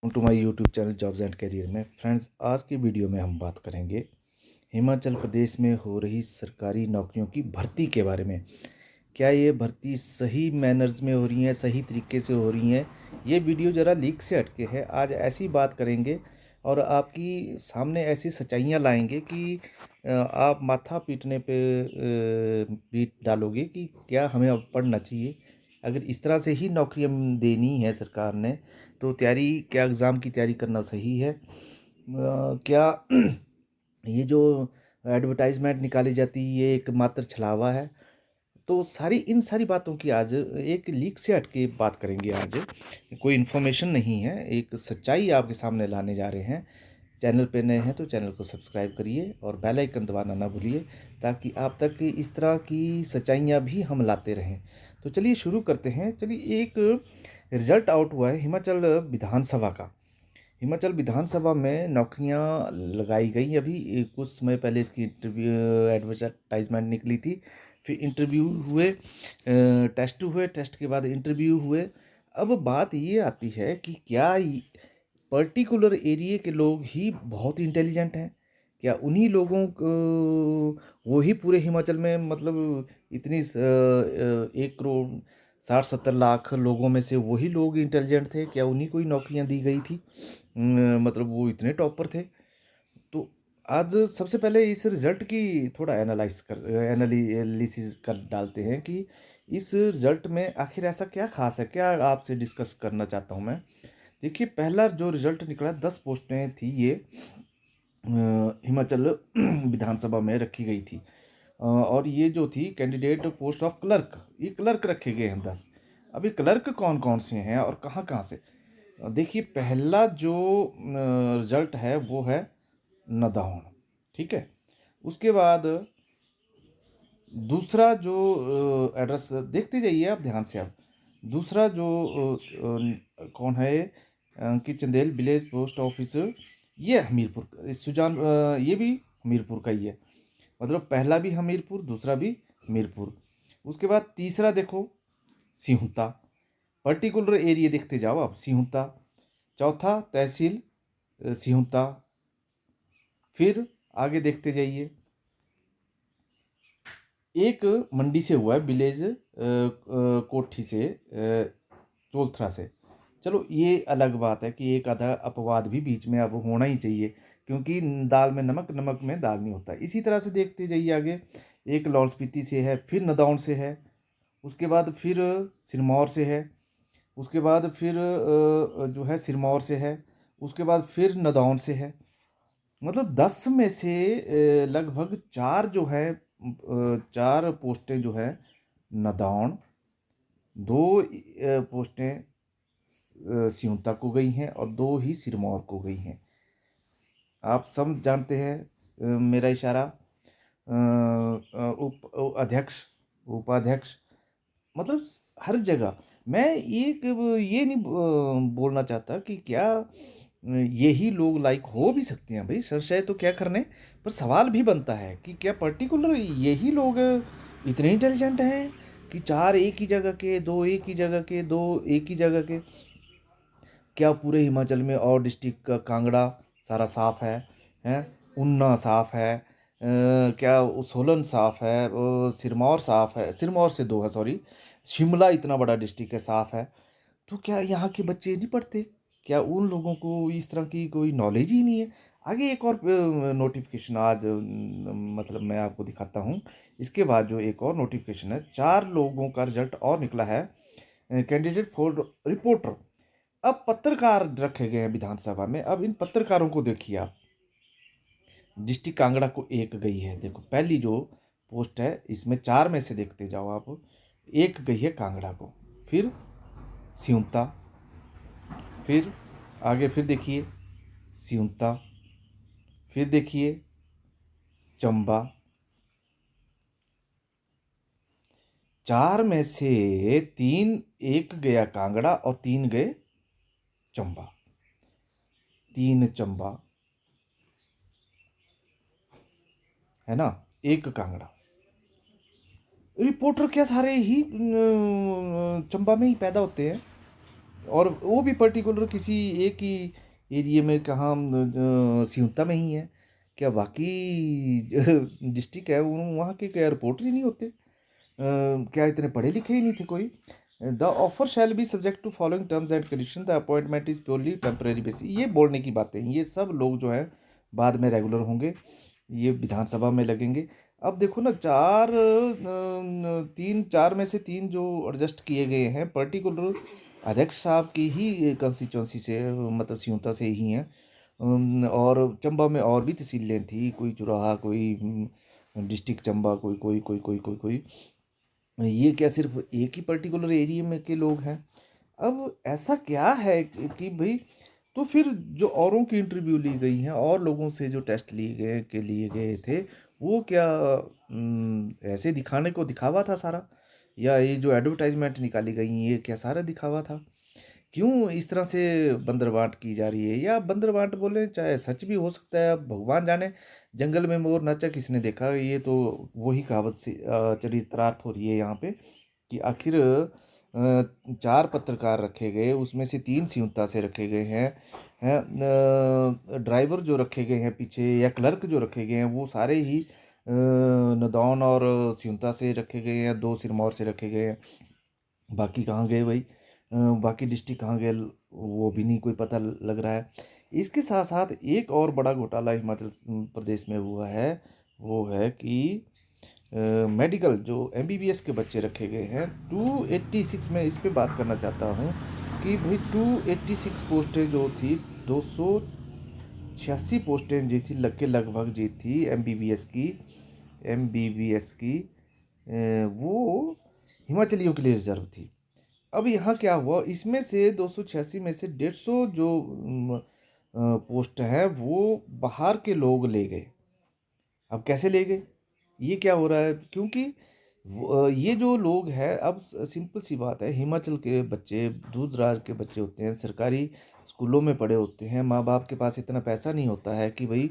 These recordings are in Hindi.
To my YouTube channel Jobs and Career में फ्रेंड्स, आज की वीडियो में हम बात करेंगे हिमाचल प्रदेश में हो रही सरकारी नौकरियों की भर्ती के बारे में। क्या ये भर्ती सही मैनर्स में हो रही है, सही तरीके से हो रही है? ये वीडियो ज़रा लीक से हटके है। आज ऐसी बात करेंगे और आपकी सामने ऐसी सच्चाइयाँ लाएंगे कि आप माथा पीटने पे पीट डालोगे कि क्या हमें अब पढ़ना चाहिए। अगर इस तरह से ही नौकरियाँ देनी है सरकार ने, तो क्या एग्ज़ाम की तैयारी करना सही है? क्या ये जो एडवर्टाइजमेंट निकाली जाती है ये एक मात्र छलावा है? तो इन सारी बातों की आज एक लीक से हट के बात करेंगे। आज कोई इन्फॉर्मेशन नहीं है, एक सच्चाई आपके सामने लाने जा रहे हैं। चैनल पे नए हैं तो चैनल को सब्सक्राइब करिए और बेल आइकन दबाना ना भूलिए, ताकि आप तक इस तरह की सच्चाइयाँ भी हम लाते रहें। तो चलिए शुरू करते हैं। चलिए, एक रिजल्ट आउट हुआ है हिमाचल विधानसभा का। हिमाचल विधानसभा में नौकरियां लगाई गई। अभी कुछ समय पहले इसकी इंटरव्यू एडवर्टाइजमेंट निकली थी, फिर इंटरव्यू हुए, टेस्ट हुए, टेस्ट के बाद इंटरव्यू हुए। अब बात ये आती है कि क्या पर्टिकुलर एरिया के लोग ही बहुत इंटेलिजेंट हैं? क्या उन्हीं लोगों को वो ही पूरे हिमाचल में, मतलब इतनी 1 करोड़ 60-70 लाख लोगों में से वही लोग इंटेलिजेंट थे? क्या उन्हीं को ही नौकरियां दी गई थी? मतलब वो इतने टॉपर थे? तो आज सबसे पहले इस रिजल्ट की थोड़ा एनालिसिस कर डालते हैं कि इस रिजल्ट में आखिर ऐसा क्या खास है। क्या आपसे डिस्कस करना चाहता हूँ मैं। देखिए, पहला जो रिजल्ट निकला, 10 पोस्टें थी ये, हिमाचल विधानसभा में रखी गई थी। और ये जो थी कैंडिडेट पोस्ट ऑफ क्लर्क, ये क्लर्क रखे गए हैं 10। अभी क्लर्क कौन कौन से हैं और कहाँ कहाँ से? देखिए, पहला जो रिजल्ट है वो है नदाउन, ठीक है। उसके बाद दूसरा जो एड्रेस देखते जाइए आप ध्यान से। आप दूसरा जो कौन है, कि चंदेल विलेज पोस्ट ऑफिस, ये हमीरपुर, सुजान, ये भी हमीरपुर का ही है। मतलब पहला भी हमीरपुर, दूसरा भी हमीरपुर। उसके बाद तीसरा देखो, सिहुंता। पर्टिकुलर एरिया देखते जाओ आप, सिहुंता। चौथा तहसील सिहुंता। फिर आगे देखते जाइए, एक मंडी से हुआ है, विलेज कोठी से, चोलथरा से। चलो, ये अलग बात है कि एक आधा अपवाद भी बीच में अब होना ही चाहिए, क्योंकि दाल में नमक, नमक में दाल नहीं होता। इसी तरह से देखते जाइए आगे, एक लाहौल स्पीति से है, फिर नदौन से है, उसके बाद फिर सिरमौर से है, उसके बाद फिर जो है सिरमौर से है, उसके बाद फिर नदौन से है। मतलब 10 में से लगभग 4 जो है, 4 पोस्टें जो है नदाउन, 2 पोस्टें सियुंता को गई हैं और 2 ही सिरमौर को गई हैं। आप सब जानते हैं मेरा इशारा। उप अध्यक्ष, उपाध्यक्ष, मतलब हर जगह। मैं ये नहीं बोलना चाहता कि क्या यही लोग लाइक हो भी सकते हैं। भाई, संशय तो क्या करने, पर सवाल भी बनता है कि क्या पर्टिकुलर यही लोग इतने इंटेलिजेंट हैं कि 4 एक ही जगह के, 2 एक ही जगह के, 2 एक ही जगह के? क्या पूरे हिमाचल में और डिस्ट्रिक्ट का कांगड़ा सारा साफ है? ऊना साफ है? क्या सोलन साफ है? सिरमौर साफ है? सिरमौर से 2 है, सॉरी। शिमला इतना बड़ा डिस्ट्रिक्ट है, साफ है? तो क्या यहाँ के बच्चे नहीं पढ़ते? क्या उन लोगों को इस तरह की कोई नॉलेज ही नहीं है? आगे एक और नोटिफिकेशन आज, मतलब मैं आपको दिखाता हूँ। इसके बाद जो एक और नोटिफिकेशन है, 4 लोगों का रिजल्ट और निकला है, कैंडिडेट फॉर रिपोर्टर। अब पत्रकार रखे गए हैं विधानसभा में। अब इन पत्रकारों को देखिए आप। डिस्ट्रिक्ट कांगड़ा को 1 गई है। देखो, पहली जो पोस्ट है इसमें 4 में से देखते जाओ आप, 1 गई है कांगड़ा को, फिर सियुंता, फिर आगे फिर देखिए सियुंता, फिर देखिए चंबा। 4 में से 3, 1 गया कांगड़ा और 3 गए चंबा। 3 चंबा, है ना, 1 कांगड़ा। रिपोर्टर क्या सारे ही चंबा में ही पैदा होते हैं? और वो भी पर्टिकुलर किसी एक ही एरिया में, कहाँ सिउता में ही है। क्या बाकी डिस्ट्रिक्ट है वहाँ के क्या रिपोर्टर ही नहीं होते? क्या इतने पढ़े लिखे ही नहीं थे कोई? The offer shall be subject to following terms and condition, the appointment is purely temporary basis. ये बोलने की बातें हैं, ये सब लोग जो है बाद में रेगुलर होंगे, ये विधानसभा में लगेंगे। अब देखो ना, तीन चार में से तीन जो एडजस्ट किए गए हैं पर्टिकुलर अध्यक्ष साहब की ही कंस्टिट्यूंसी से, मतलब सियूता से ही हैं। और चंबा में और भी तहसीलें थी, कोई चुराहा, कोई डिस्ट्रिक्ट चंबा, कोई कोई कोई कोई कोई कोई ये क्या सिर्फ एक ही पर्टिकुलर एरिया में के लोग हैं? अब ऐसा क्या है कि भाई, तो फिर जो औरों की इंटरव्यू ली गई हैं और लोगों से जो टेस्ट लिए गए थे, वो क्या ऐसे दिखाने को दिखावा था सारा? या ये जो एडवर्टाइजमेंट निकाली गई ये क्या सारा दिखावा था? क्यों इस तरह से बंदरबांट की जा रही है? या बंदरबांट बोले चाहे सच भी हो सकता है, अब भगवान जाने। जंगल में मोर नाचा किसने देखा, ये तो वही कहावत से चरितार्थ हो रही है यहाँ पे कि आखिर चार पत्रकार रखे गए, उसमें से तीन सियुता से रखे गए हैं। ड्राइवर जो रखे गए हैं पीछे, या क्लर्क जो रखे गए हैं, वो सारे ही नदौन और सियुता से रखे गए हैं, दो सिरमौर से रखे गए हैं। बाकी कहाँ गए भाई? बाकी डिस्ट्रिक्ट कहाँ गए, वो भी नहीं कोई पता लग रहा है। इसके साथ साथ एक और बड़ा घोटाला हिमाचल प्रदेश में हुआ है, वो है कि मेडिकल जो एमबीबीएस के बच्चे रखे गए हैं 286 में। इस पे बात करना चाहता हूँ कि भाई 286 पोस्टें जो थी, 286 पोस्टें जी थी, लगभग जी थी एमबीबीएस की वो हिमाचलियों के लिए रिजर्व थी। अब यहाँ क्या हुआ, इसमें से 286 में से 150 जो पोस्ट हैं वो बाहर के लोग ले गए। अब कैसे ले गए, ये क्या हो रहा है? क्योंकि ये जो लोग हैं, अब सिंपल सी बात है, हिमाचल के बच्चे दूर दराज के बच्चे होते हैं, सरकारी स्कूलों में पढ़े होते हैं, माँ बाप के पास इतना पैसा नहीं होता है कि भाई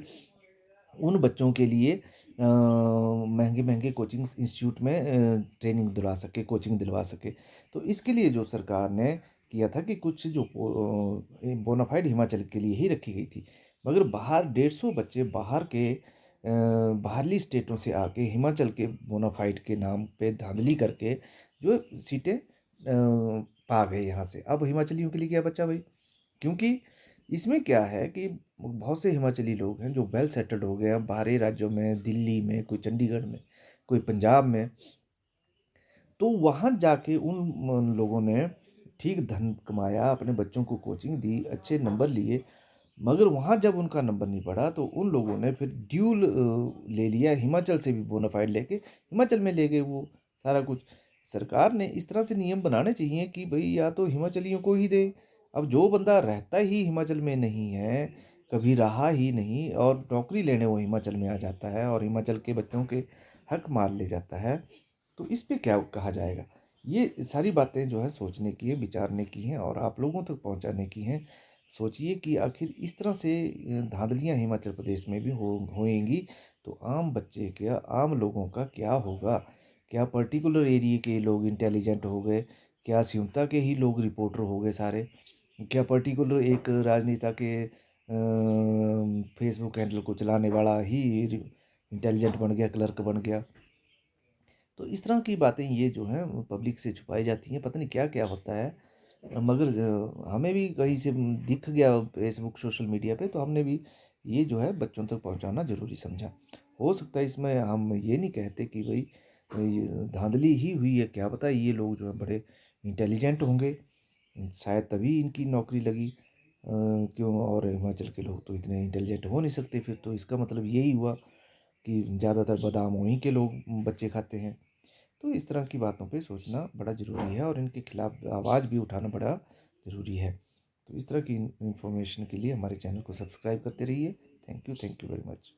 उन बच्चों के लिए महंगे महंगे कोचिंग इंस्टीट्यूट में ट्रेनिंग दिला सके, कोचिंग दिलवा सके। तो इसके लिए जो सरकार ने किया था कि कुछ जो बोनाफाइड हिमाचल के लिए ही रखी गई थी, मगर बाहर 150 बच्चे बाहर के बाहरली स्टेटों से आके हिमाचल के बोनाफाइड के नाम पे धांधली करके जो सीटें पा गए यहाँ से। अब हिमाचलियों के लिए क्या बचा भाई? क्योंकि इसमें क्या है कि बहुत से हिमाचली लोग हैं जो वेल सेटल्ड हो गए हैं बाहरी राज्यों में, दिल्ली में, कोई चंडीगढ़ में, कोई पंजाब में। तो वहाँ जाके उन लोगों ने ठीक धन कमाया, अपने बच्चों को कोचिंग दी, अच्छे नंबर लिए, मगर वहाँ जब उनका नंबर नहीं पड़ा तो उन लोगों ने फिर ड्यूल ले लिया, हिमाचल से भी बोनाफाइड लेके हिमाचल में ले गए वो सारा कुछ। सरकार ने इस तरह से नियम बनाने चाहिए कि भाई या तो हिमाचलियों को ही दें। अब जो बंदा रहता ही हिमाचल में नहीं है, कभी रहा ही नहीं, और नौकरी लेने वो हिमाचल में आ जाता है और हिमाचल के बच्चों के हक मार ले जाता है, तो इस पे क्या कहा जाएगा? ये सारी बातें जो है सोचने की है, विचारने की हैं और आप लोगों तक पहुंचाने की हैं। सोचिए कि आखिर इस तरह से धांधलियाँ हिमाचल प्रदेश में भी होएंगी तो आम बच्चे क्या, आम लोगों का क्या होगा? क्या पर्टिकुलर एरिया के लोग इंटेलिजेंट हो गए? क्या सिमटा के ही लोग रिपोर्टर हो गए सारे? क्या पर्टिकुलर एक राजनेता के फेसबुक हैंडल को चलाने वाला ही इंटेलिजेंट बन गया, क्लर्क बन गया? तो इस तरह की बातें ये जो हैं पब्लिक से छुपाई जाती हैं, पता नहीं क्या क्या होता है। मगर हमें भी कहीं से दिख गया फेसबुक, सोशल मीडिया पे, तो हमने भी ये जो है बच्चों तक पहुंचाना ज़रूरी समझा। हो सकता है इसमें हम ये नहीं कहते कि भाई ये धांधली ही हुई है, क्या पता ये लोग जो है बड़े इंटेलिजेंट होंगे, शायद तभी इनकी नौकरी लगी। क्यों, और हिमाचल के लोग तो इतने इंटेलिजेंट हो नहीं सकते, फिर तो इसका मतलब यही हुआ कि ज़्यादातर बादाम वहीं के लोग बच्चे खाते हैं। तो इस तरह की बातों पे सोचना बड़ा ज़रूरी है और इनके खिलाफ आवाज़ भी उठाना बड़ा ज़रूरी है। तो इस तरह की इन्फॉर्मेशन के लिए हमारे चैनल को सब्सक्राइब करते रहिए। Thank you very much.